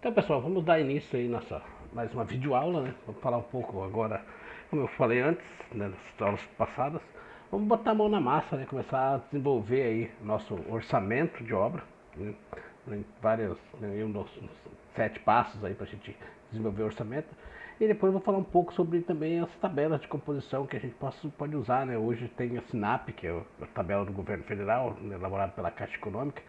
Então, pessoal, vamos dar início aí nessa mais uma videoaula, né? Vamos falar um pouco agora, como eu falei antes, né, nas aulas passadas, vamos botar a mão na massa, né? Começar a desenvolver aí nosso orçamento de obra, né? Em vários, né, uns 7 passos aí para a gente desenvolver o orçamento. E depois eu vou falar um pouco sobre também as tabelas de composição que a gente pode usar, né? Hoje tem a SINAP, que é a tabela do governo federal, né, elaborada pela Caixa Econômica.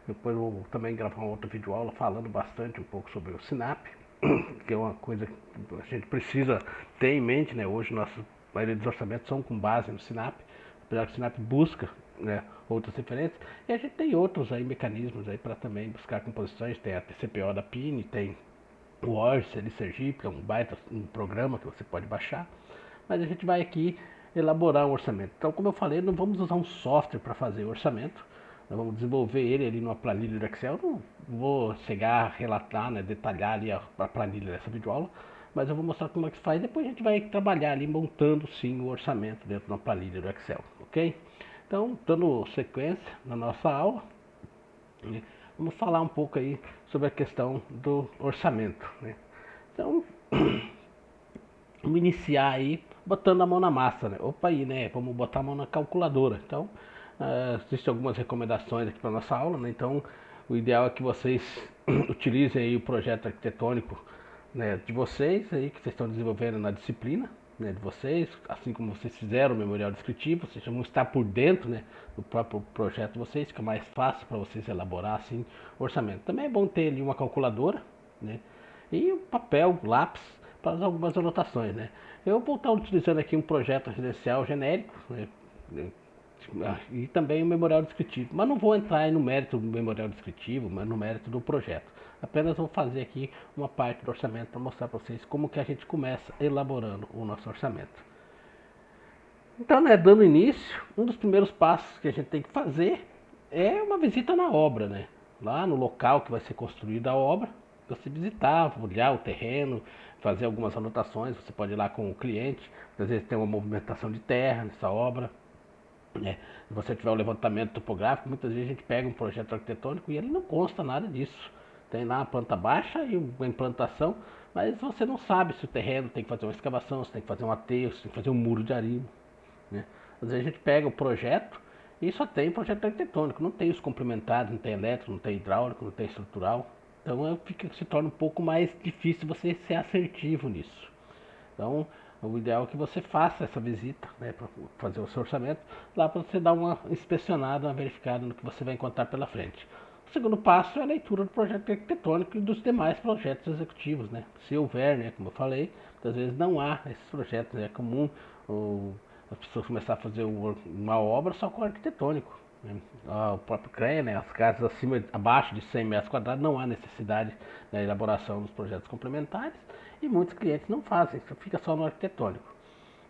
Depois eu vou também gravar uma outra videoaula falando bastante um pouco sobre o SINAP, que é uma coisa que a gente precisa ter em mente, né? Hoje a maioria dos orçamentos são com base no SINAP, apesar que o SINAP busca, né, outras referências, e a gente tem outros aí mecanismos aí para também buscar composições, tem a TCPO da PIN, tem o Orce ali Sergipe, é um baita um programa que você pode baixar, mas a gente vai aqui elaborar um orçamento. Então, como eu falei, não vamos usar um software para fazer o orçamento, nós vamos desenvolver ele ali numa planilha do Excel. Eu não vou chegar a relatar, né, detalhar ali a planilha dessa videoaula, mas eu vou mostrar como é que se faz. Depois a gente vai trabalhar ali montando sim o orçamento dentro de uma planilha do Excel, ok? Então, dando sequência na nossa aula, né, vamos falar um pouco aí sobre a questão do orçamento, né? Então, vamos iniciar aí botando a mão na massa, né? Opa aí, né? Vamos botar a mão na calculadora. Então, existem algumas recomendações aqui para nossa aula, né? Então, o ideal é que vocês utilizem aí o projeto arquitetônico, né, de vocês aí que vocês estão desenvolvendo na disciplina, né, de vocês, assim como vocês fizeram o memorial descritivo, vocês vão estar por dentro, né, do próprio projeto de vocês, fica mais fácil para vocês elaborar assim o orçamento. Também é bom ter ali uma calculadora, né, e um papel, lápis para algumas anotações, né. Eu vou estar utilizando aqui um projeto residencial genérico, né, e também o memorial descritivo. Mas não vou entrar aí no mérito do memorial descritivo, mas no mérito do projeto. Apenas vou fazer aqui uma parte do orçamento para mostrar para vocês como que a gente começa elaborando o nosso orçamento. Então, né, dando início, um dos primeiros passos que a gente tem que fazer é uma visita na obra, né? Lá no local que vai ser construída a obra, você visitar, olhar o terreno, fazer algumas anotações. Você pode ir lá com o cliente, às vezes tem uma movimentação de terra nessa obra, né? Se você tiver o levantamento topográfico, muitas vezes a gente pega um projeto arquitetônico e ele não consta nada disso. Tem lá a planta baixa e uma implantação, mas você não sabe se o terreno tem que fazer uma escavação, se tem que fazer um aterro, se tem que fazer um muro de arame, né? Às vezes a gente pega o projeto e só tem projeto arquitetônico, não tem os complementares, não tem elétrico, não tem hidráulico, não tem estrutural. Então se torna um pouco mais difícil você ser assertivo nisso. Então, o ideal é que você faça essa visita, né, para fazer o seu orçamento, lá para você dar uma inspecionada, uma verificada no que você vai encontrar pela frente. O segundo passo é a leitura do projeto arquitetônico e dos demais projetos executivos, né? Se houver, né, como eu falei, muitas vezes não há esses projetos, né? É comum as pessoas começarem a fazer uma obra só com arquitetônico, né? O próprio CREA, né, as casas abaixo de 100 metros quadrados, não há necessidade da elaboração dos projetos complementares e muitos clientes não fazem, fica só no arquitetônico.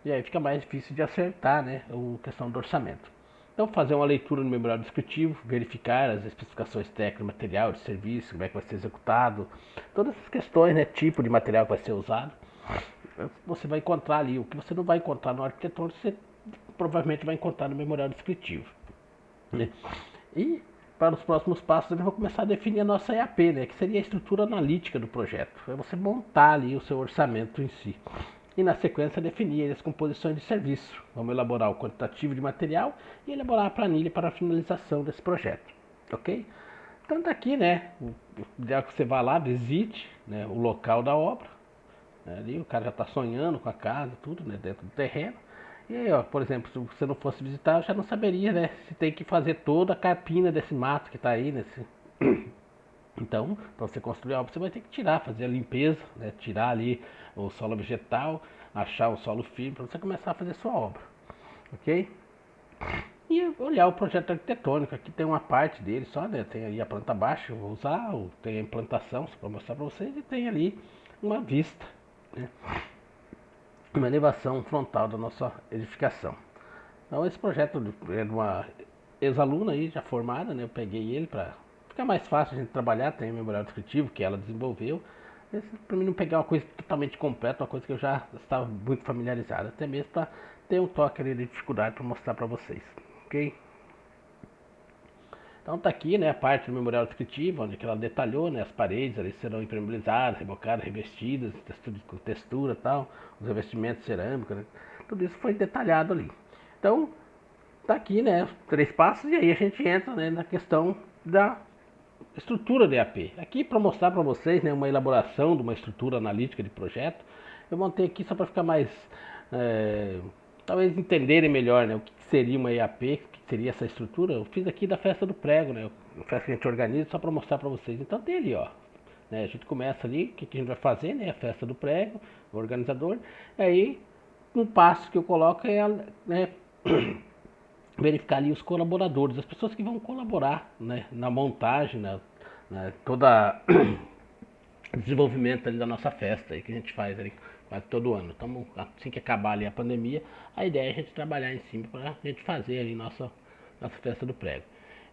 E aí fica mais difícil de acertar, né, a questão do orçamento. Então, fazer uma leitura no memorial descritivo, verificar as especificações técnicas, material, de serviço, como é que vai ser executado, todas essas questões, né, tipo de material que vai ser usado, você vai encontrar ali. O que você não vai encontrar no arquitetônico, você provavelmente vai encontrar no memorial descritivo, né? E para os próximos passos, eu vou começar a definir a nossa EAP, né, que seria a estrutura analítica do projeto. É você montar ali o seu orçamento em si. E na sequência definir as composições de serviço. Vamos elaborar o quantitativo de material e elaborar a planilha para a finalização desse projeto. Ok? Então tá aqui, né? O ideal é que você vá lá, visite, né, o local da obra. Ali o cara já está sonhando com a casa, tudo, né, dentro do terreno. E aí, ó, por exemplo, se você não fosse visitar, eu já não saberia, né, se tem que fazer toda a carpina desse mato que está aí, nesse. Então, para você construir a obra, você vai ter que tirar, fazer a limpeza, né, tirar ali o solo vegetal, achar o solo firme para você começar a fazer a sua obra, ok? E olhar o projeto arquitetônico. Aqui tem uma parte dele só, né? Tem aí a planta baixa, eu vou usar, tem a implantação para mostrar para vocês, e tem ali uma vista, né, uma elevação frontal da nossa edificação. Então esse projeto é de uma ex-aluna aí, já formada, né? Eu peguei ele para ficar mais fácil a gente trabalhar, tem o memorial descritivo que ela desenvolveu. Para mim não pegar uma coisa totalmente completa, uma coisa que eu já estava muito familiarizado, até mesmo para ter um toque ali de dificuldade para mostrar para vocês, ok? Então tá aqui, né, a parte do memorial descritivo, onde ela detalhou, né, as paredes ali serão impermeabilizadas, rebocadas, revestidas, com textura e tal, os revestimentos cerâmicos, né, tudo isso foi detalhado ali. Então, tá aqui, né, 3 passos, e aí a gente entra, né, na questão da estrutura de EAP. Aqui para mostrar para vocês, né, uma elaboração de uma estrutura analítica de projeto, eu montei aqui só para ficar mais, é, talvez entenderem melhor, né, o que seria uma EAP, o que seria essa estrutura. Eu fiz aqui da festa do prego, né, a festa que a gente organiza só para mostrar para vocês. Então tem ali, ó, né, a gente começa ali, o que a gente vai fazer, né, a festa do prego, o organizador, aí um passo que eu coloco é, né, verificar ali os colaboradores, as pessoas que vão colaborar, né, na montagem, toda desenvolvimento ali da nossa festa aí, que a gente faz ali quase todo ano. Então, assim que acabar ali a pandemia, a ideia é a gente trabalhar em cima para a gente fazer ali nossa festa do prego.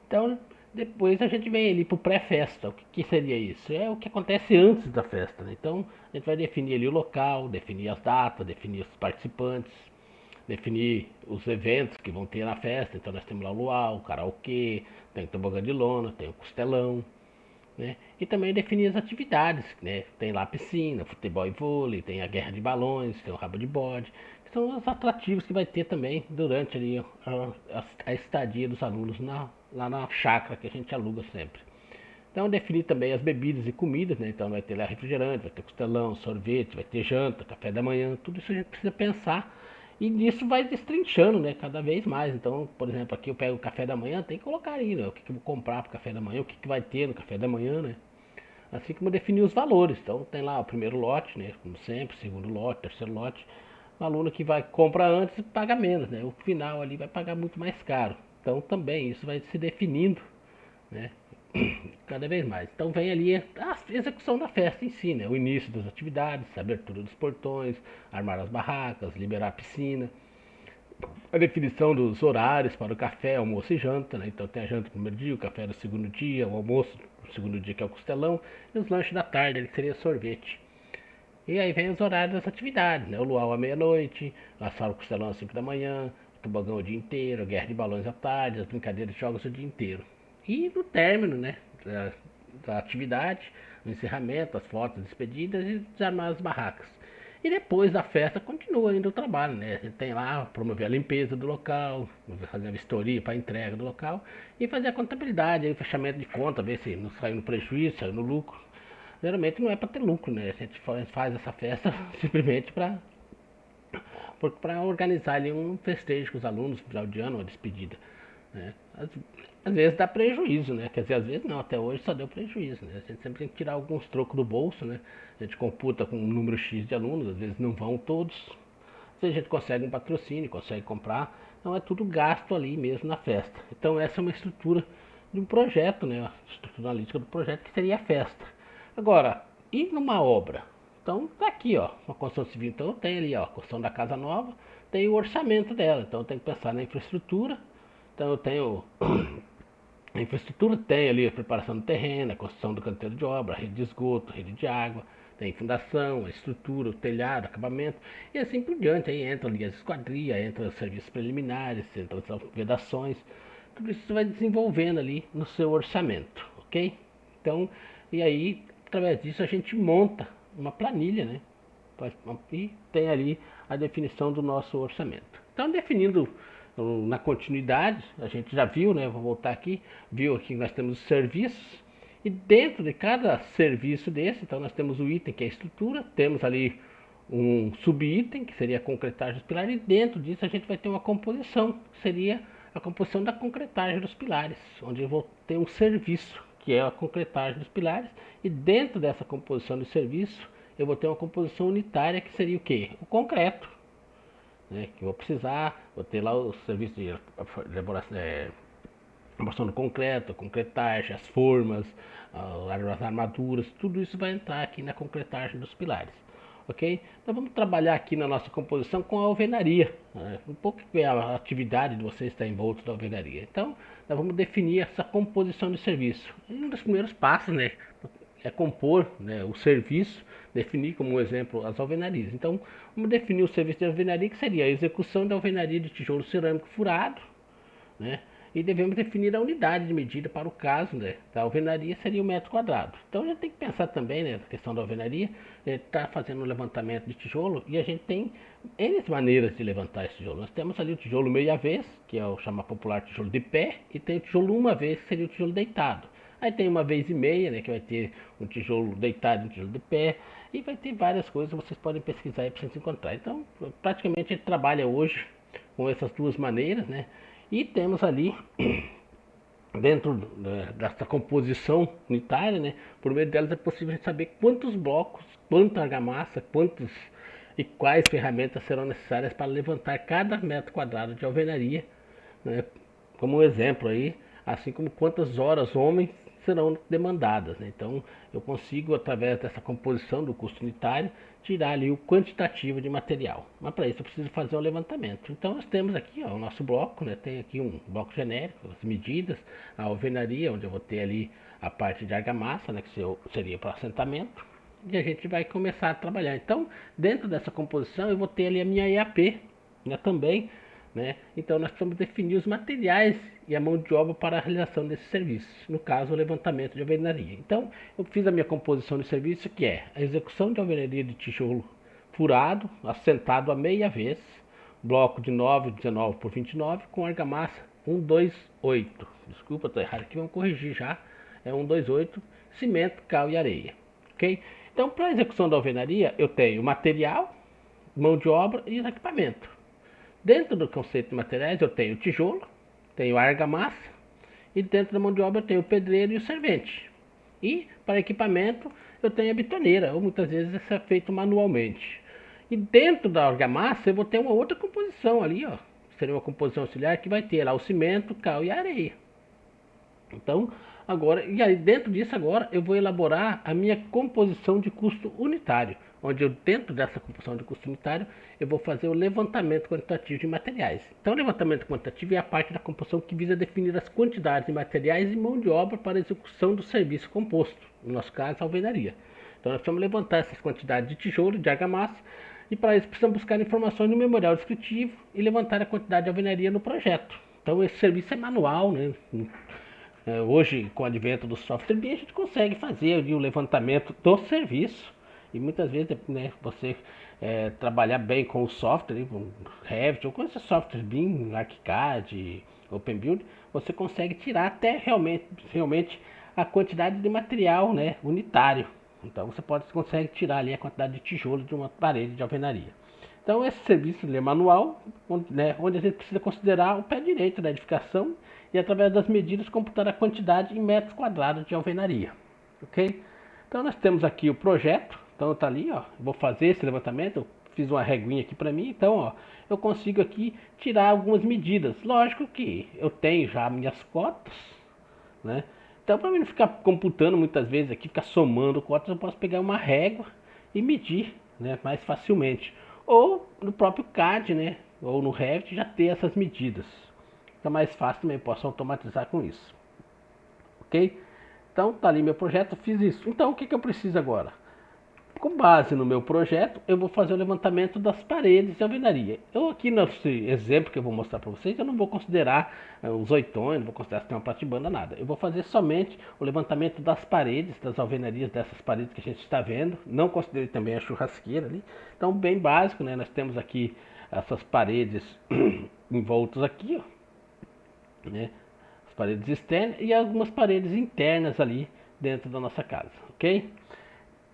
Então, depois a gente vem ali para o pré-festa. O que seria isso? É o que acontece antes da festa, né? Então, a gente vai definir ali o local, definir as datas, definir os participantes, definir os eventos que vão ter na festa. Então nós temos lá o luau, o karaokê, tem o tobogã de lona, tem o costelão, né? E também definir as atividades, né? Tem lá a piscina, futebol e vôlei, tem a guerra de balões, tem o rabo de bode, que são os atrativos que vai ter também durante ali a estadia dos alunos lá na chácara que a gente aluga sempre. Então definir também as bebidas e comidas, né? Então vai ter lá refrigerante, vai ter costelão, sorvete, vai ter janta, café da manhã, tudo isso a gente precisa pensar. E nisso vai destrinchando, né? Cada vez mais. Então, por exemplo, aqui eu pego o café da manhã, tem que colocar aí, né? O que eu vou comprar para o café da manhã, o que vai ter no café da manhã, né? Assim como definir os valores. Então tem lá o primeiro lote, né? Como sempre, segundo lote, terceiro lote. O aluno que vai comprar antes paga menos, né? O final ali vai pagar muito mais caro. Então também isso vai se definindo, né? Cada vez mais. Então vem ali a execução da festa em si, né? O início das atividades, a abertura dos portões, armar as barracas, liberar a piscina, a definição dos horários para o café, almoço e janta, né? Então tem a janta no primeiro dia, o café no segundo dia, o almoço no segundo dia que é o costelão, e os lanches da tarde, que seria sorvete. E aí vem os horários das atividades, né? O luau à meia-noite, a sala costelão às 5 da manhã, o tobogão o dia inteiro, a guerra de balões à tarde, as brincadeiras de jogos o dia inteiro. E no término, né, da atividade, o encerramento, as fotos, as despedidas e desarmar as barracas. E depois da festa continua ainda o trabalho, né? A gente tem lá promover a limpeza do local, fazer a vistoria para a entrega do local e fazer a contabilidade, aí, o fechamento de conta, ver se não saiu no prejuízo, saiu no lucro. Geralmente não é para ter lucro, né? A gente faz essa festa simplesmente para organizar ali um festejo com os alunos, final de ano, uma despedida, né? Às vezes dá prejuízo, né? Quer dizer, às vezes não, até hoje só deu prejuízo, né? A gente sempre tem que tirar alguns trocos do bolso, né? A gente computa com um número X de alunos, às vezes não vão todos. Às vezes a gente consegue um patrocínio, consegue comprar, então é tudo gasto ali mesmo na festa. Então essa é uma estrutura de um projeto, né? A estrutura analítica do projeto que seria a festa. Agora, e numa obra? Então tá aqui, ó, uma construção civil, então tem ali, ó, a construção da casa nova, tem o orçamento dela, então tem que pensar na infraestrutura. Então eu tenho a infraestrutura, tem ali a preparação do terreno, a construção do canteiro de obra, a rede de esgoto, a rede de água, tem fundação, a estrutura, o telhado, acabamento, e assim por diante. Aí entra ali as esquadrias, entra os serviços preliminares, entra as vedações, tudo isso você vai desenvolvendo ali no seu orçamento, ok? Então, e aí, através disso a gente monta uma planilha, né? E tem ali a definição do nosso orçamento. Então, definindo na continuidade, a gente já viu, né? Vou voltar aqui, viu aqui que nós temos os serviços, e dentro de cada serviço desse, então nós temos o item que é a estrutura, temos ali um subitem, que seria a concretagem dos pilares, e dentro disso a gente vai ter uma composição, que seria a composição da concretagem dos pilares, onde eu vou ter um serviço, que é a concretagem dos pilares, e dentro dessa composição do serviço, eu vou ter uma composição unitária, que seria o quê? O concreto, né, que eu vou precisar, vou ter lá o serviço de elaboração, do concreto, a concretagem, as formas, as armaduras, tudo isso vai entrar aqui na concretagem dos pilares. Ok? Então vamos trabalhar aqui na nossa composição com a alvenaria. Né? Um pouco que é a atividade de vocês estar envolto da alvenaria. Então, nós vamos definir essa composição de serviço. E um dos primeiros passos, né, é compor, né, o serviço, definir como exemplo as alvenarias. Então, vamos definir o serviço de alvenaria, que seria a execução da alvenaria de tijolo cerâmico furado, né, e devemos definir a unidade de medida para o caso, né, da alvenaria, seria o metro quadrado. Então a gente tem que pensar também, né, na questão da alvenaria, está fazendo um levantamento de tijolo e a gente tem N maneiras de levantar esse tijolo. Nós temos ali o tijolo meia vez, que é o chamado popular tijolo de pé, e tem o tijolo uma vez, que seria o tijolo deitado. Aí tem uma vez e meia, né, que vai ter um tijolo deitado e um tijolo de pé, e vai ter várias coisas, vocês podem pesquisar aí para vocês encontrar. Então, praticamente a gente trabalha hoje com essas duas maneiras, né? E temos ali dentro dessa composição unitária, né, por meio delas é possível saber quantos blocos, quanta argamassa, quantos e quais ferramentas serão necessárias para levantar cada metro quadrado de alvenaria, né, como um exemplo aí, assim como quantas horas homens serão demandadas, né? Então eu consigo, através dessa composição do custo unitário, tirar ali o quantitativo de material. Mas para isso eu preciso fazer um levantamento. Então nós temos aqui, ó, o nosso bloco, né? Tem aqui um bloco genérico, as medidas, a alvenaria, onde eu vou ter ali a parte de argamassa, né, que seria para assentamento, e a gente vai começar a trabalhar. Então, dentro dessa composição, eu vou ter ali a minha EAP, né, também, né? Então nós precisamos definir os materiais e a mão de obra para a realização desse serviço, no caso o levantamento de alvenaria. Então eu fiz a minha composição de serviço, que é a execução de alvenaria de tijolo furado, assentado a meia vez, bloco de 9,19 por 29 com argamassa 128. Desculpa, estou errado aqui, vamos corrigir já. É 128, cimento, cal e areia. Ok? Então, para a execução da alvenaria, eu tenho material, mão de obra e equipamento. Dentro do conceito de materiais eu tenho tijolo, tenho argamassa e dentro da mão de obra eu tenho o pedreiro e o servente. E para equipamento eu tenho a bitoneira, ou muitas vezes isso é feito manualmente. E dentro da argamassa eu vou ter uma outra composição ali, ó. Seria uma composição auxiliar que vai ter lá o cimento, cal e areia. Então, agora, e aí dentro disso agora eu vou elaborar a minha composição de custo unitário, onde eu dentro dessa composição de custo unitário eu vou fazer o levantamento quantitativo de materiais. Então, o levantamento quantitativo é a parte da composição que visa definir as quantidades de materiais e mão de obra para a execução do serviço composto, no nosso caso, a alvenaria. Então, nós precisamos levantar essas quantidades de tijolo, de argamassa, e para isso precisamos buscar informações no memorial descritivo e levantar a quantidade de alvenaria no projeto. Então, esse serviço é manual, né? Hoje, com o advento do software BIM, a gente consegue fazer ali, o levantamento do serviço. E muitas vezes, né, você trabalhar bem com o software, com Revit ou com esses softwares BIM, ArchiCAD, OpenBuild, você consegue tirar até realmente a quantidade de material, né, unitário. Então você consegue tirar ali a quantidade de tijolo de uma parede de alvenaria. Então esse serviço é manual, onde a gente precisa considerar o pé direito da edificação e através das medidas computar a quantidade em metros quadrados de alvenaria. Ok? Então nós temos aqui o projeto, então está ali, ó, vou fazer esse levantamento, eu fiz uma reguinha aqui para mim, então ó, eu consigo aqui tirar algumas medidas. Lógico que eu tenho já minhas cotas, né? Então para mim não ficar computando muitas vezes aqui, ficar somando cotas, eu posso pegar uma régua e medir, né, mais facilmente. Ou no próprio CAD, né, ou no Revit já ter essas medidas. Fica mais fácil também, posso automatizar com isso. Ok? Então tá ali meu projeto, fiz isso. Então o que eu preciso agora? Com base no meu projeto, eu vou fazer o levantamento das paredes de alvenaria. Eu aqui nesse exemplo que eu vou mostrar para vocês, eu não vou considerar os oitões, não vou considerar se tem uma platibanda, nada. Eu vou fazer somente o levantamento das paredes, das alvenarias dessas paredes que a gente está vendo. Não considerei também a churrasqueira ali. Então bem básico, né? Nós temos aqui essas paredes envoltas aqui, ó, né? As paredes externas e algumas paredes internas ali dentro da nossa casa, ok?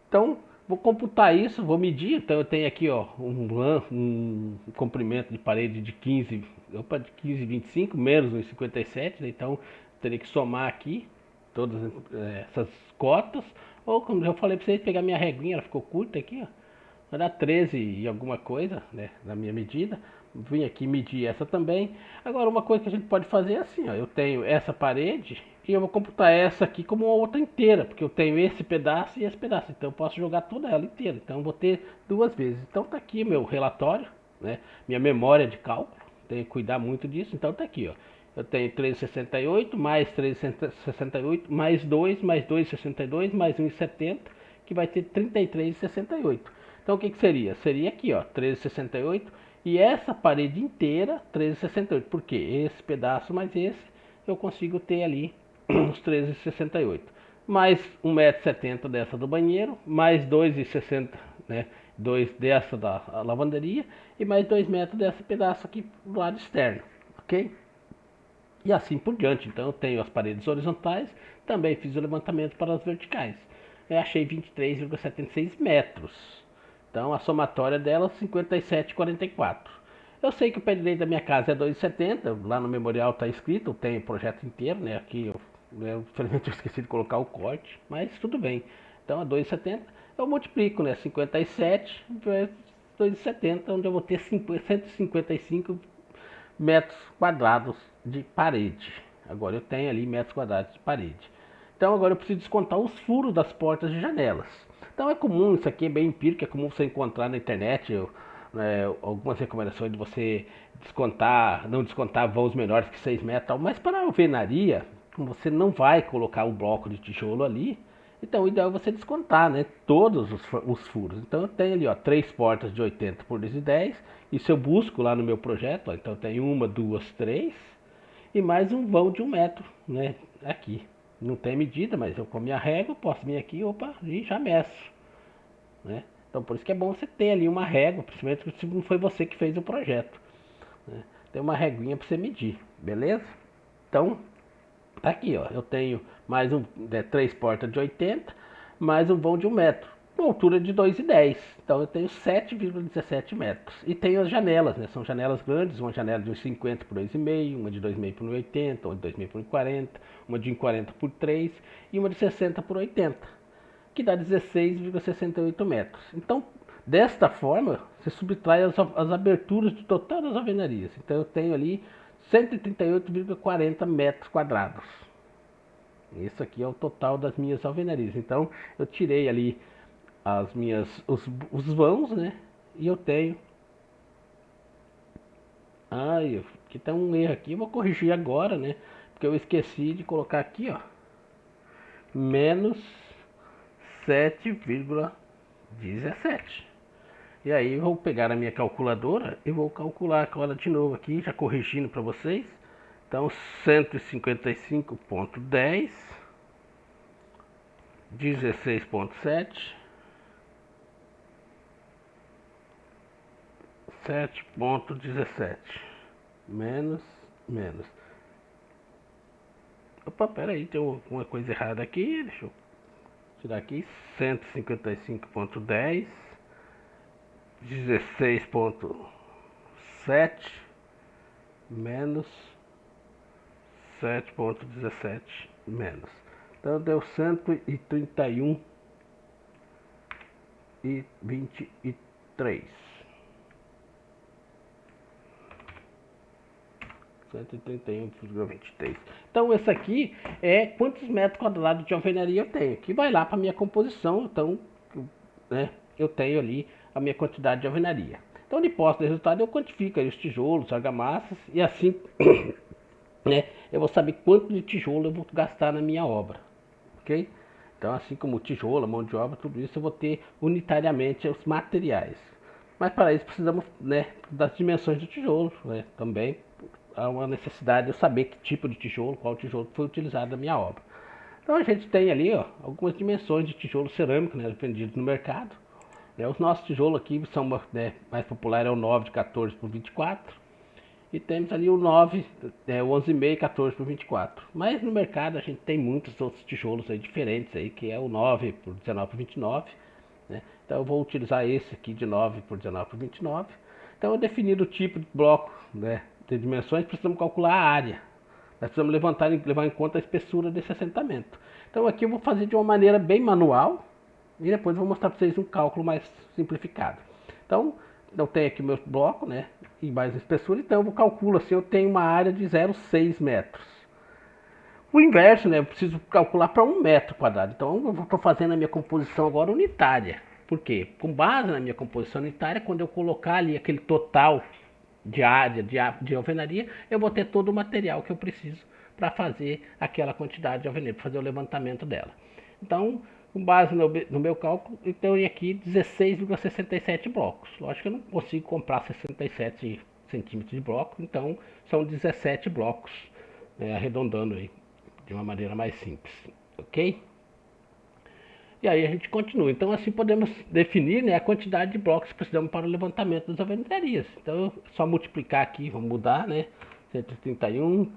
Então, vou computar isso, vou medir. Então, eu tenho aqui, ó, um comprimento de parede de 15, de 15,25 menos 1,57, né? Então, teria que somar aqui todas essas cotas. Ou, como eu falei para vocês, pegar minha reguinha, ela ficou curta aqui, ó. Vai dar 13 e alguma coisa, né, na minha medida. Vim aqui medir essa também. Agora, uma coisa que a gente pode fazer é assim, ó, eu tenho essa parede e eu vou computar essa aqui como uma outra inteira, porque eu tenho esse pedaço e esse pedaço, então eu posso jogar toda ela inteira. Então eu vou ter duas vezes. Então tá aqui meu relatório, né, minha memória de cálculo, tenho que cuidar muito disso. Então tá aqui, ó. Eu tenho 3,68 mais 3,68 mais 2 mais 2,62 mais 1,70, que vai ter 33,68. Então o que seria? Seria aqui, ó, 13,68 e essa parede inteira 13,68. Por quê? Esse pedaço mais esse eu consigo ter ali uns 13,68. Mais 1,70 m dessa do banheiro, mais 2,60, né? 2 dessa da lavanderia e mais 2 metros desse pedaço aqui do lado externo, ok? E assim por diante. Então eu tenho as paredes horizontais, também fiz o levantamento para as verticais. Eu achei 23,76 metros. Então a somatória dela 57,44. Eu sei que o pé direito da minha casa é 2,70, lá no memorial está escrito, tem o projeto inteiro, né? Aqui infelizmente eu esqueci de colocar o corte, mas tudo bem. Então a 2,70 eu multiplico, né? 57 vezes 2,70, onde eu vou ter 155 metros quadrados de parede. Agora eu tenho ali metros quadrados de parede. Então agora eu preciso descontar os furos das portas e janelas. Então é comum, isso aqui é bem empírico, é comum você encontrar na internet algumas recomendações de você descontar, não descontar vãos menores que 6 metros, mas para a alvenaria, como você não vai colocar o bloco de tijolo ali, então o ideal é você descontar, né, todos os furos. Então eu tenho ali, ó, 3 portas de 80 por 2,10. Isso eu busco lá no meu projeto, ó, então eu tenho 1, 2, 3 e mais um vão de 1 metro, né, aqui. Não tem medida, mas eu com a minha régua posso vir aqui, opa, e já meço, né? Então por isso que é bom você ter ali uma régua, principalmente se não foi você que fez o projeto, né? Tem uma reguinha para você medir, beleza? Então tá aqui, ó, eu tenho mais 3 portas de 80, mais um vão de 1 metro, uma altura de 2,10. Então eu tenho 7,17 metros. E tenho as janelas, né? São janelas grandes, uma janela de 1,50 por 2,5, uma de 2,5 por 1,80, uma de 2,5 por 1,40, uma de 1,40 por 3 e uma de 60 por 80, que dá 16,68 metros. Então, desta forma, você subtrai as aberturas do total das alvenarias. Então eu tenho ali 138,40 metros quadrados. Isso aqui é o total das minhas alvenarias. Então eu tirei ali os vãos, né? E eu tenho. Ai, aqui tá um erro aqui, eu vou corrigir agora, né? Porque eu esqueci de colocar aqui, ó, menos 7,17. E aí eu vou pegar a minha calculadora e vou calcular agora de novo aqui, já corrigindo para vocês. Então 155,10, 16,7, 7,17 menos. Opa, pera aí, tem alguma coisa errada aqui. Deixa eu tirar aqui. 155,10, 16,7 menos 7,17 menos. Então deu 131,23. 131,23. Então esse aqui é quantos metros quadrados de alvenaria eu tenho, que vai lá para minha composição. Então, né, eu tenho ali a minha quantidade de alvenaria. Então de posse do resultado eu quantifico aí os tijolos, argamassas e assim, né, eu vou saber quanto de tijolo eu vou gastar na minha obra, ok? Então assim como o tijolo, a mão de obra, tudo isso eu vou ter unitariamente os materiais. Mas para isso precisamos, né, das dimensões do tijolo, né, também há uma necessidade de eu saber que tipo de tijolo, qual tijolo foi utilizado na minha obra. Então a gente tem ali, ó, algumas dimensões de tijolo cerâmico, né, vendidos no mercado. Os nossos tijolos aqui são, né, mais popular é o 9 de 14 por 24 e temos ali o 9, o 11,5 14 por 24. Mas no mercado a gente tem muitos outros tijolos aí diferentes aí, que é o 9 por 19 por 29, né? Então eu vou utilizar esse aqui de 9 por 19 por 29. Então eu definido o tipo de bloco, né, de dimensões, precisamos calcular a área. Nós precisamos levar em conta a espessura desse assentamento. Então aqui eu vou fazer de uma maneira bem manual e depois eu vou mostrar para vocês um cálculo mais simplificado. Então eu tenho aqui meu bloco, né, e mais a espessura, então eu calculo assim, eu tenho uma área de 0,6 metros. O inverso, né, eu preciso calcular para 1 metro quadrado. Então eu estou fazendo a minha composição agora unitária. Por quê? Com base na minha composição unitária, quando eu colocar ali aquele total de área de alvenaria, eu vou ter todo o material que eu preciso para fazer aquela quantidade de alvenaria, para fazer o levantamento dela. Então, com base no meu cálculo, eu tenho aqui 16,67 blocos. Lógico que eu não consigo comprar 67 centímetros de bloco, então são 17 blocos né, arredondando aí de uma maneira mais simples, ok? E aí a gente continua. Então assim podemos definir, né, a quantidade de blocos que precisamos para o levantamento das alvenarias. Então é só multiplicar aqui, vamos mudar, né? 131,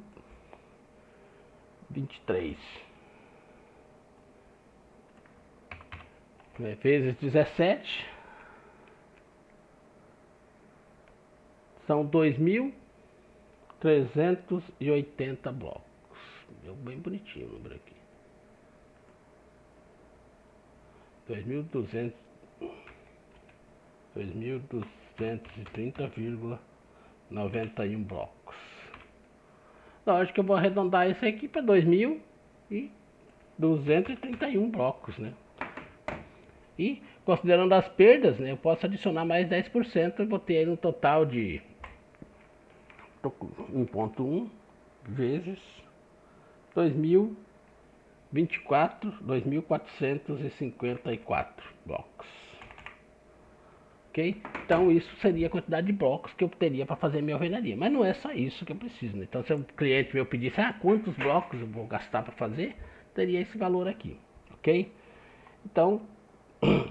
23, né, vezes 17, são 2.380 blocos. Deu bem bonitinho o número aqui. 2.200, 2.230,91 blocos. Lógico que eu vou arredondar isso aqui para 2.231 blocos, né? E considerando as perdas, né, eu posso adicionar mais 10% e vou ter aí um total de 1.1 vezes 2.454 blocos. Ok? Então isso seria a quantidade de blocos que eu teria para fazer minha alvenaria. Mas não é só isso que eu preciso, né? Então se o cliente meu pedisse, quantos blocos eu vou gastar para fazer, teria esse valor aqui, ok? Então,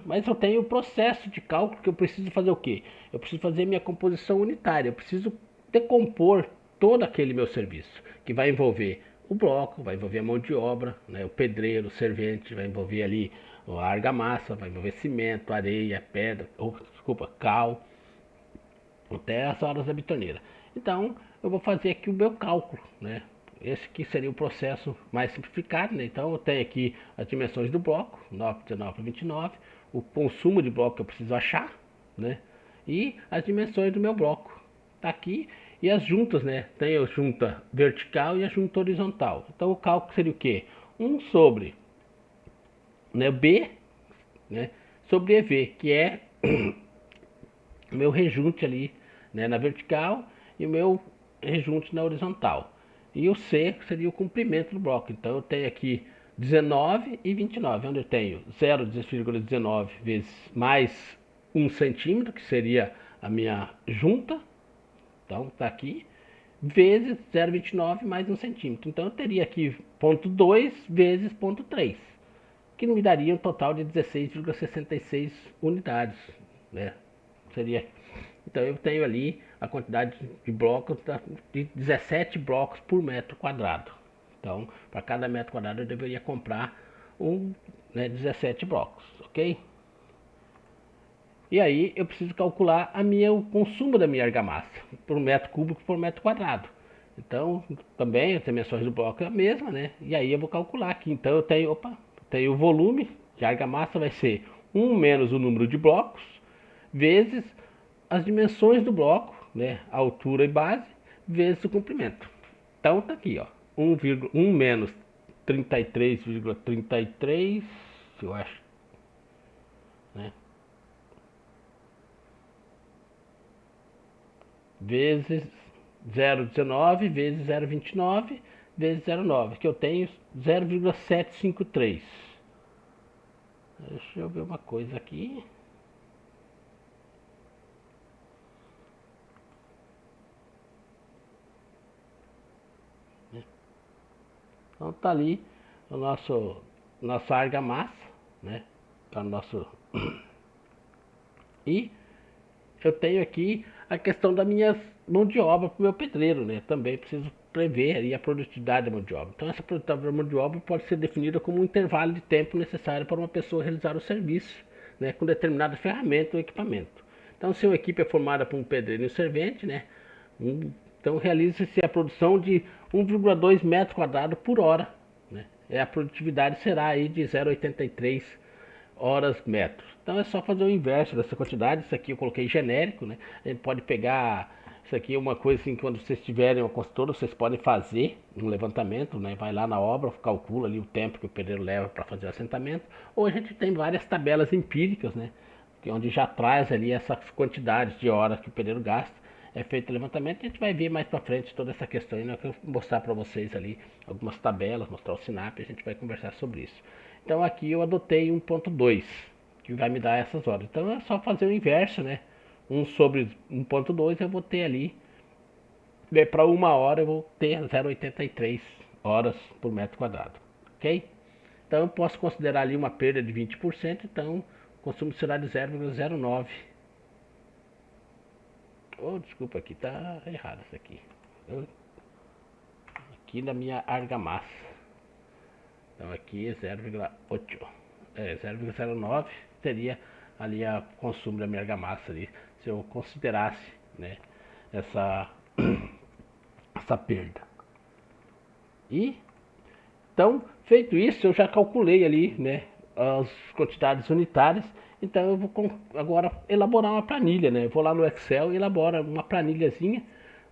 mas eu tenho o processo de cálculo que eu preciso fazer o quê? Eu preciso fazer minha composição unitária, eu preciso decompor todo aquele meu serviço, que vai envolver o bloco, vai envolver a mão de obra, né, o pedreiro, o servente, vai envolver ali a argamassa, vai envolver cimento, areia, pedra, desculpa, cal, até as horas da bitoneira. Então, eu vou fazer aqui o meu cálculo, né? Esse aqui seria o processo mais simplificado, né? Então, eu tenho aqui as dimensões do bloco, 9, 19, 29, o consumo de bloco que eu preciso achar, né? E as dimensões do meu bloco. Tá aqui. E as juntas, né? Tem a junta vertical e a junta horizontal. Então, o cálculo seria o quê? 1 sobre, né, B, né, sobre EV, que é o meu rejunte ali, né, na vertical e o meu rejunte na horizontal. E o C seria o comprimento do bloco. Então eu tenho aqui 19 e 29, onde eu tenho 0,19 vezes mais 1 centímetro, que seria a minha junta. Então está aqui, vezes 0,29 mais 1 centímetro. Então eu teria aqui 0,2 vezes 0,3, que me daria um total de 16,66 unidades, né? Seria. Então eu tenho ali a quantidade de blocos de 17 blocos por metro quadrado. Então, para cada metro quadrado eu deveria comprar 17 blocos, ok? E aí eu preciso calcular o consumo da minha argamassa por metro cúbico por metro quadrado. Então, também as dimensões do bloco é a mesma, né? E aí eu vou calcular aqui. Então eu tenho o volume de argamassa vai ser 1 menos o número de blocos vezes as dimensões do bloco, né, altura e base, vezes o comprimento. Então tá aqui, ó, 1 menos 33,33, eu acho, né, vezes 0,19 vezes 0,29 vezes 0,9, que eu tenho 0,753. Deixa eu ver uma coisa aqui. Então tá ali o nossa argamassa, né? Tá no nosso e eu tenho aqui a questão da minha mão de obra para o meu pedreiro, né? Também preciso prever aí a produtividade da mão de obra. Então essa produtividade da mão de obra pode ser definida como um intervalo de tempo necessário para uma pessoa realizar o serviço, né? Com determinada ferramenta ou equipamento. Então se uma equipe é formada por um pedreiro e um servente, né? Então realiza-se a produção de 1,2 metros quadrados por hora, né? A produtividade será aí de 0,83 horas metros. Então é só fazer o inverso dessa quantidade. Isso aqui eu coloquei genérico, né? A gente pode pegar isso aqui é uma coisa assim, quando vocês tiverem uma consultora, vocês podem fazer um levantamento, né? Vai lá na obra, calcula ali o tempo que o pedreiro leva para fazer o assentamento. Ou a gente tem várias tabelas empíricas, né? Onde já traz ali essas quantidades de horas que o pedreiro gasta. É feito o levantamento e a gente vai ver mais para frente toda essa questão aí, né? Eu vou mostrar para vocês ali algumas tabelas, mostrar o Sinap, a gente vai conversar sobre isso. Então aqui eu adotei 1.2, que vai me dar essas horas. Então é só fazer o inverso, né? 1 sobre 1.2 eu vou ter ali para 1 hora eu vou ter 0,83 horas por metro quadrado, ok? Então eu posso considerar ali uma perda de 20%, então o consumo será de 0,09. Oh, desculpa, aqui tá errado isso aqui. Aqui na minha argamassa. Então aqui é 0,8. 0,09 seria ali o consumo da minha argamassa ali, se eu considerasse, né, essa, essa perda. E então, feito isso, eu já calculei ali, né, as quantidades unitárias. Então eu vou agora elaborar uma planilha, né? Eu vou lá no Excel e elaboro uma planilhazinha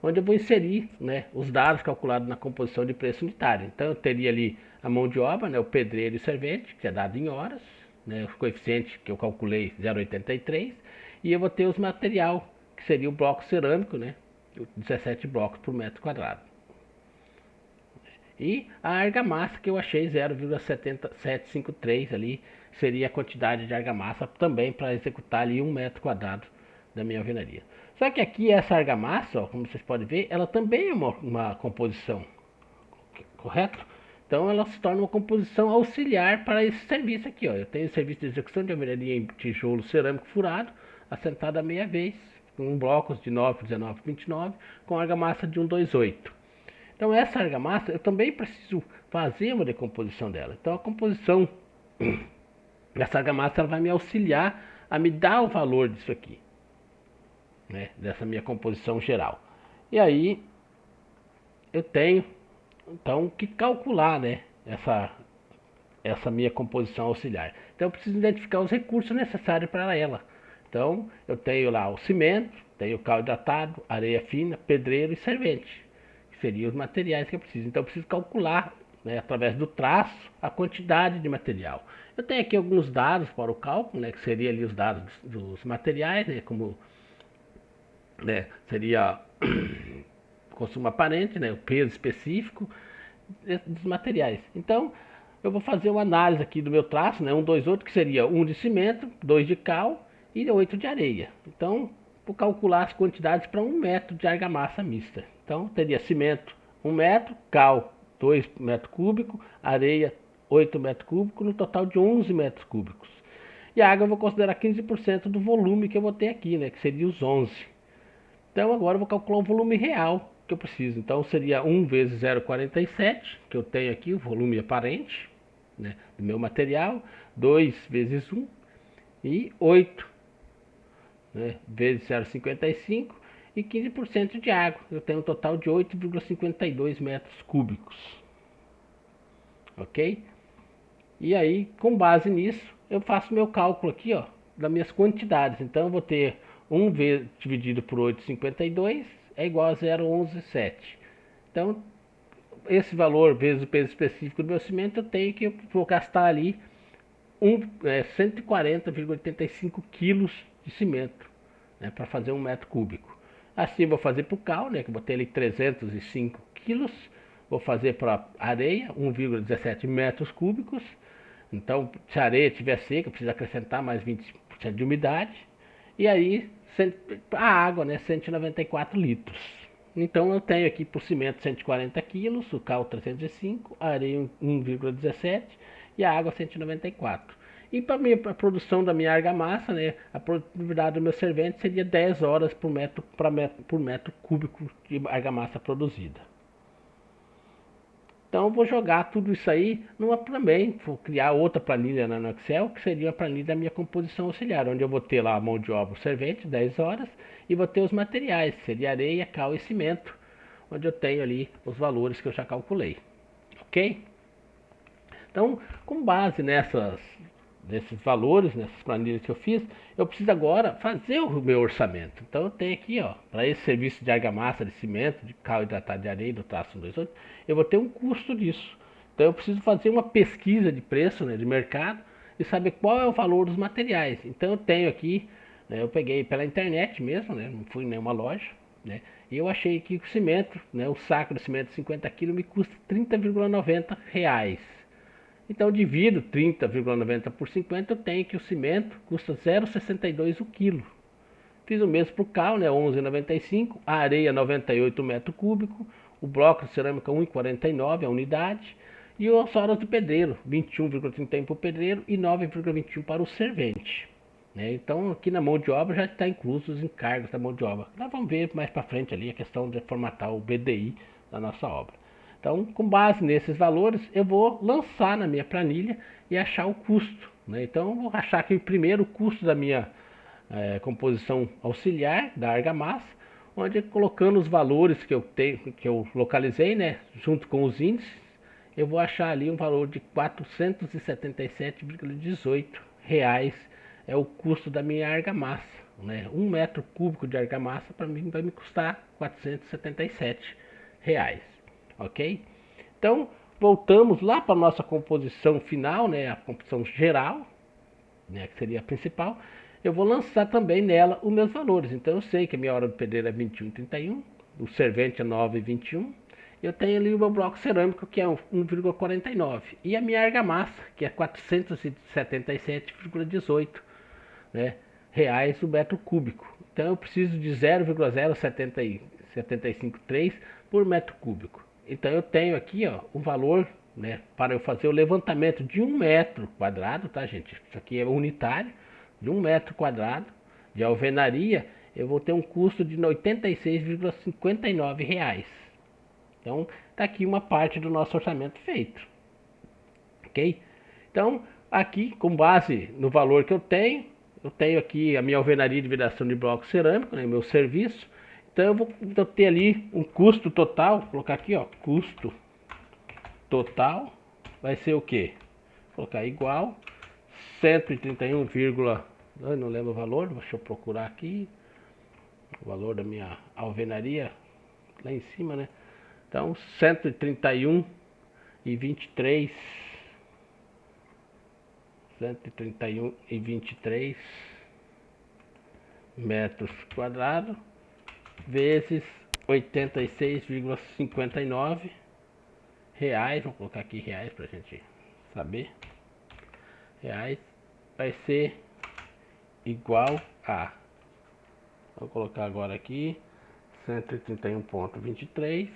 onde eu vou inserir, né, os dados calculados na composição de preço unitário. Então eu teria ali a mão de obra, né, o pedreiro e o servente, que é dado em horas, né, o coeficiente que eu calculei 0,83, e eu vou ter os material, que seria o bloco cerâmico, né, 17 blocos por metro quadrado. E a argamassa que eu achei 0,7753 ali, seria a quantidade de argamassa também para executar ali 1 metro quadrado da minha alvenaria. Só que aqui essa argamassa, ó, como vocês podem ver, ela também é uma composição, correto? Então ela se torna uma composição auxiliar para esse serviço aqui. Ó. Eu tenho o serviço de execução de alvenaria em tijolo cerâmico furado, assentado a meia vez, com blocos de 9, 19, 29, com argamassa de 128. Então essa argamassa eu também preciso fazer uma decomposição dela. Então a composição dessa argamassa ela vai me auxiliar a me dar o valor disso aqui, né, dessa minha composição geral. E aí eu tenho então que calcular, né, essa minha composição auxiliar. Então eu preciso identificar os recursos necessários para ela. Então eu tenho lá o cimento, tenho o cal hidratado, areia fina, pedreiro e servente, que seriam os materiais que eu preciso. Então eu preciso calcular, né, através do traço, a quantidade de material. Eu tenho aqui alguns dados para o cálculo, né, que seria ali os dados dos materiais, né, como, né, seria consumo aparente, né, o peso específico dos materiais. Então, eu vou fazer uma análise aqui do meu traço, né, 1, 2, 8, que seria 1 de cimento, 2 de cal e 8 de areia. Então, vou calcular as quantidades para 1 metro de argamassa mista. Então, teria cimento 1 metro, cal 2 metros cúbicos, areia 8 metros cúbicos, no total de 11 metros cúbicos. E a água eu vou considerar 15% do volume que eu vou ter aqui, né, que seria os 11. Então agora eu vou calcular o volume real que eu preciso. Então seria 1 vezes 0,47, que eu tenho aqui, o volume aparente, né, do meu material, 2 vezes 1 e 8, né, vezes 0,55 e 15% de água. Eu tenho um total de 8,52 metros cúbicos. Ok? E aí, com base nisso, eu faço meu cálculo aqui, ó, das minhas quantidades. Então eu vou ter 1 dividido por 8,52 é igual a 0,117. Então, esse valor vezes o peso específico do meu cimento, eu tenho que vou gastar ali 140,85 quilos de cimento, né, para fazer 1 metro cúbico. Assim eu vou fazer para o cal, né, que eu botei ali 305 quilos. Vou fazer para areia, 1,17 metros cúbicos. Então, se a areia estiver seca, precisa acrescentar mais 20% de umidade. E aí, a água, né, 194 litros. Então, eu tenho aqui por cimento 140 quilos, o cal 305, a areia 1,17 e a água 194. E para a produção da minha argamassa, né, a produtividade do meu servente seria 10 horas por metro cúbico de argamassa produzida. Então eu vou jogar tudo isso aí também, vou criar outra planilha no Excel, que seria a planilha da minha composição auxiliar, onde eu vou ter lá a mão de obra, o servente, 10 horas, e vou ter os materiais, que seria areia, cal e cimento, onde eu tenho ali os valores que eu já calculei. Ok? Então, com base nesses valores, nessas planilhas que eu fiz, eu preciso agora fazer o meu orçamento. Então eu tenho aqui, ó, para esse serviço de argamassa, de cimento, de cal hidratado de areia, do traço 128, eu vou ter um custo disso. Então eu preciso fazer uma pesquisa de preço, né, de mercado, e saber qual é o valor dos materiais. Então eu tenho aqui, né, eu peguei pela internet mesmo, né, não fui em nenhuma loja, né, e eu achei que o cimento, né, o saco de cimento de 50 kg me custa R$ 30,90. Então divido 30,90 por 50, eu tenho que o cimento custa 0,62 o quilo. Fiz o mesmo para o cal, né, 11,95, a areia 98 metro cúbico, o bloco de cerâmica 1,49 a unidade, e as horas do pedreiro, 21,31 para o pedreiro e 9,21 para o servente. Né? Então aqui na mão de obra já está incluso os encargos da mão de obra. Nós vamos ver mais para frente ali a questão de formatar o BDI da nossa obra. Então, com base nesses valores, eu vou lançar na minha planilha e achar o custo. Né? Então, eu vou achar aqui primeiro o custo da minha composição auxiliar da argamassa, onde colocando os valores que eu tenho, que eu localizei, né, junto com os índices, eu vou achar ali um valor de R$ 477,18 é o custo da minha argamassa. Né? 1 metro cúbico de argamassa para mim vai me custar R$ 477. Ok? Então, voltamos lá para a nossa composição final, né, a composição geral, né, que seria a principal. Eu vou lançar também nela os meus valores. Então eu sei que a minha hora do pedreiro é 21,31, o servente é 9,21. Eu tenho ali o meu bloco cerâmico que é 1,49 e a minha argamassa que é 477,18, né, reais o metro cúbico. Então eu preciso de 0,0753 por metro cúbico. Então eu tenho aqui, ó, o valor, né, para eu fazer o levantamento de 1 metro quadrado, tá, gente? Isso aqui é unitário. De 1 metro quadrado de alvenaria, eu vou ter um custo de R$ 86,59. Então, tá aqui uma parte do nosso orçamento feito. Ok? Então, aqui, com base no valor que eu tenho aqui a minha alvenaria de vidração de bloco cerâmico, né, meu serviço. Então, eu vou ter ali um custo total, vou colocar aqui, ó, custo total, vai ser o quê? Vou colocar igual 131, eu não lembro o valor, deixa eu procurar aqui o valor da minha alvenaria lá em cima, né? Então 131,23 metros quadrados vezes 86,59 reais, vou colocar aqui reais pra gente saber, reais, vai ser igual a, vou colocar agora aqui 131,23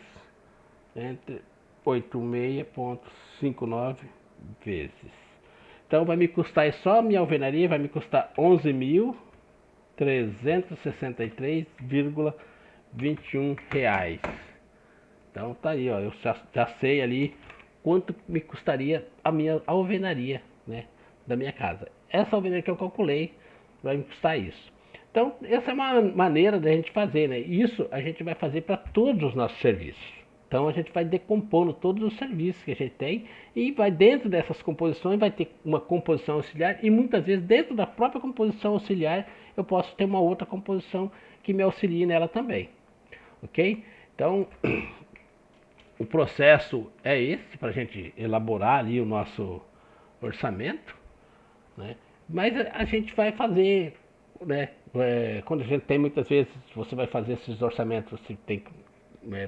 entre 86,59 vezes. Então vai me custar, só a minha alvenaria vai me custar 11.363,21 reais. Então tá aí, ó, eu já sei ali quanto me custaria a minha alvenaria, né, da minha casa. Essa alvenaria que eu calculei vai me custar isso. Então, essa é uma maneira da gente fazer, né? Isso a gente vai fazer para todos os nossos serviços. Então, a gente vai decompondo todos os serviços que a gente tem e vai dentro dessas composições, vai ter uma composição auxiliar e muitas vezes dentro da própria composição auxiliar eu posso ter uma outra composição que me auxilie nela também. Ok? Então, o processo é esse para a gente elaborar ali o nosso orçamento, né? Mas a gente vai fazer, né? Quando a gente tem, muitas vezes, você vai fazer esses orçamentos, você tem,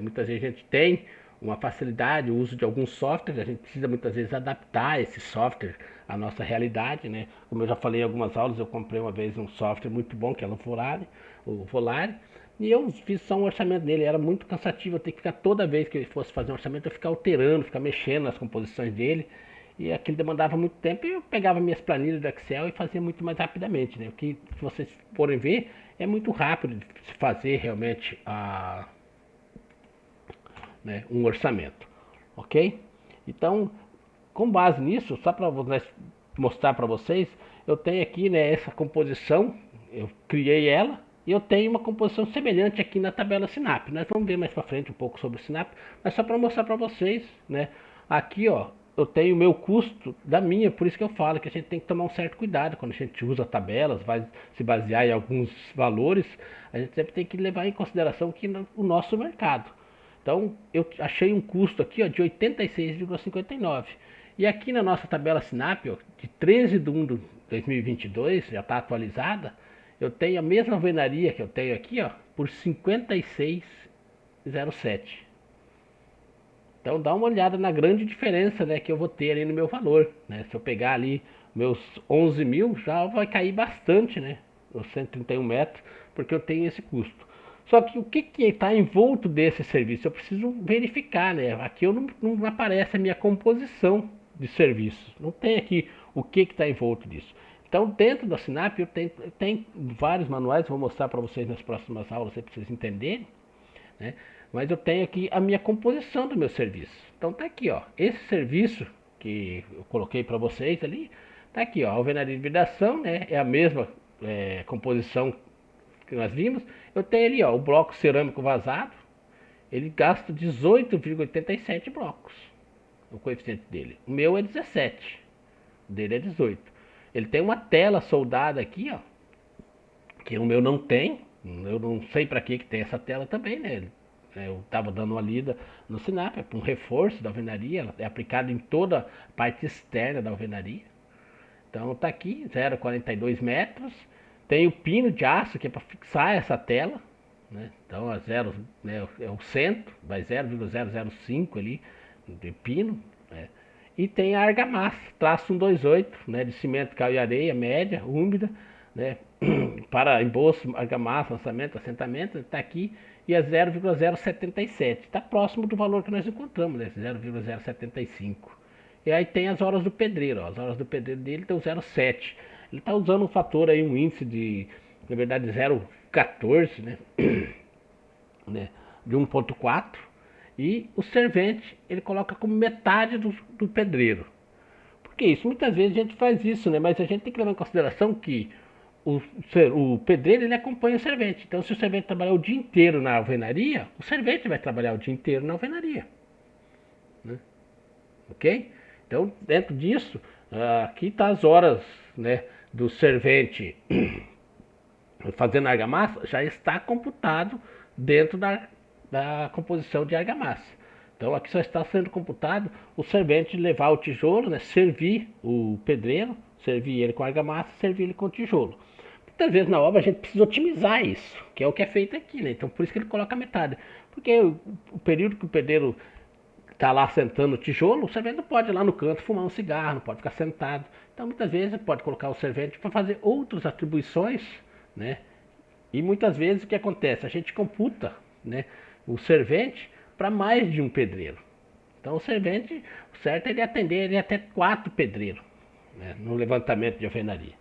muitas vezes a gente tem uma facilidade, o uso de alguns softwares, a gente precisa muitas vezes adaptar esse software à nossa realidade, né? Como eu já falei em algumas aulas, eu comprei uma vez um software muito bom, que é o Volare, e eu fiz só um orçamento dele, era muito cansativo, eu ter que ficar toda vez que eu fosse fazer um orçamento, eu ficar alterando, ficar mexendo nas composições dele, e aquilo demandava muito tempo, e eu pegava minhas planilhas do Excel e fazia muito mais rapidamente, né? O que, se vocês forem ver, é muito rápido de se fazer realmente né, um orçamento, ok? Então, com base nisso, só para mostrar para vocês, eu tenho aqui, né, essa composição, eu criei ela, e eu tenho uma composição semelhante aqui na tabela Sinap. Nós vamos ver mais para frente um pouco sobre o Sinap, mas só para mostrar para vocês, né? Aqui, ó, eu tenho o meu custo da minha, por isso que eu falo que a gente tem que tomar um certo cuidado quando a gente usa tabelas, vai se basear em alguns valores, a gente sempre tem que levar em consideração que o nosso mercado. Então, eu achei um custo aqui, ó, de 86,59. E aqui na nossa tabela Sinap, ó, de 13 de 1 de 2022, já está atualizada, eu tenho a mesma alvenaria que eu tenho aqui, ó, por 56,07. Então dá uma olhada na grande diferença, né, que eu vou ter ali no meu valor, né? Se eu pegar ali meus 11 mil, já vai cair bastante, né? os 131 metros, porque eu tenho esse custo. Só que o que está envolto desse serviço? Eu preciso verificar, né? Aqui eu não aparece a minha composição de serviços. Não tem aqui o que está envolto disso. Então, dentro da Sinap, tem vários manuais, vou mostrar para vocês nas próximas aulas, para vocês entenderem, né? Mas eu tenho aqui a minha composição do meu serviço. Então, tá aqui, ó, esse serviço que eu coloquei para vocês ali, tá aqui, ó, alvenaria de vidração, né? É a mesma composição que nós vimos. Eu tenho ali, ó, o bloco cerâmico vazado, ele gasta 18,87 blocos, o coeficiente dele. O meu é 17, o dele é 18. Ele tem uma tela soldada aqui, ó, que o meu não tem. Eu não sei para que tem essa tela também, né? Eu estava dando uma lida no Sinap, é um reforço da alvenaria, ela é aplicado em toda a parte externa da alvenaria. Então tá aqui, 0,42 metros. Tem o pino de aço que é para fixar essa tela, né? Então a zero, né, é o centro, vai 0,005 ali de pino, né? E tem a argamassa, traço 128, né, de cimento, cal e areia, média, úmida, né, para embolso, argamassa, lançamento, assentamento, está aqui, e é 0,077, está próximo do valor que nós encontramos, né, 0,075. E aí tem as horas do pedreiro, ó, as horas do pedreiro dele tem o 0,7. Ele está usando um fator aí, um índice de, na verdade, 0,14, né, né, de 1,4. E o servente, ele coloca como metade do pedreiro. Por que isso? Muitas vezes a gente faz isso, né? Mas a gente tem que levar em consideração que o pedreiro, ele acompanha o servente. Então, se o servente trabalhar o dia inteiro na alvenaria, o servente vai trabalhar o dia inteiro na alvenaria, né? Ok? Então, dentro disso, aqui está as horas, né, do servente fazendo argamassa, já está computado dentro da composição de argamassa. Então aqui só está sendo computado o servente levar o tijolo, né, servir o pedreiro, servir ele com argamassa, servir ele com tijolo. Muitas vezes na obra a gente precisa otimizar isso, que é o que é feito aqui, né? Então por isso que ele coloca metade. Porque o período que o pedreiro está lá sentando o tijolo, o servente não pode ir lá no canto fumar um cigarro, não pode ficar sentado. Então muitas vezes pode colocar o servente para fazer outras atribuições, né? E muitas vezes o que acontece? A gente computa, né, o servente para mais de um pedreiro. Então o servente, o certo é ele atender ele até 4 pedreiros, né, no levantamento de alvenaria.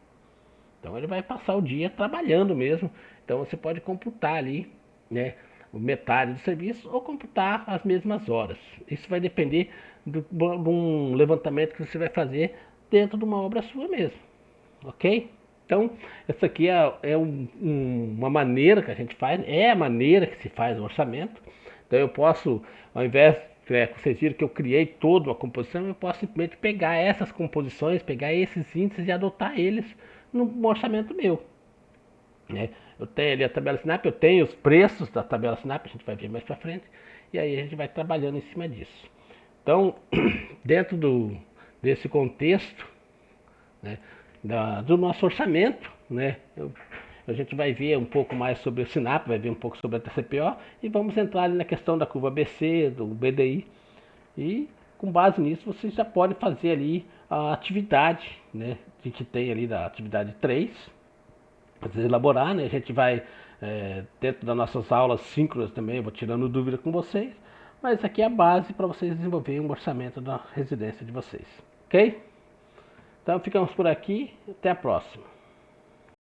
Então ele vai passar o dia trabalhando mesmo. Então você pode computar ali, né, metade do serviço ou computar as mesmas horas. Isso vai depender de um levantamento que você vai fazer dentro de uma obra sua mesmo, ok? Então, essa aqui é uma maneira que a gente faz, é a maneira que se faz o orçamento. Então eu posso, ao invés vocês viram que eu criei toda uma composição, eu posso simplesmente pegar essas composições, pegar esses índices e adotar eles no orçamento meu, né? Eu tenho ali a tabela Sinap, eu tenho os preços da tabela Sinap, a gente vai ver mais para frente, e aí a gente vai trabalhando em cima disso. Então, dentro desse contexto, né, do nosso orçamento, né, a gente vai ver um pouco mais sobre o Sinap, vai ver um pouco sobre a TCPO e vamos entrar ali na questão da curva BC, do BDI, e com base nisso você já pode fazer ali a atividade, né, que a gente tem ali da atividade 3, para elaborar, né, a gente vai, dentro das nossas aulas síncronas também, eu vou tirando dúvida com vocês, mas aqui é a base para vocês desenvolverem um orçamento da residência de vocês, ok? Então ficamos por aqui, até a próxima.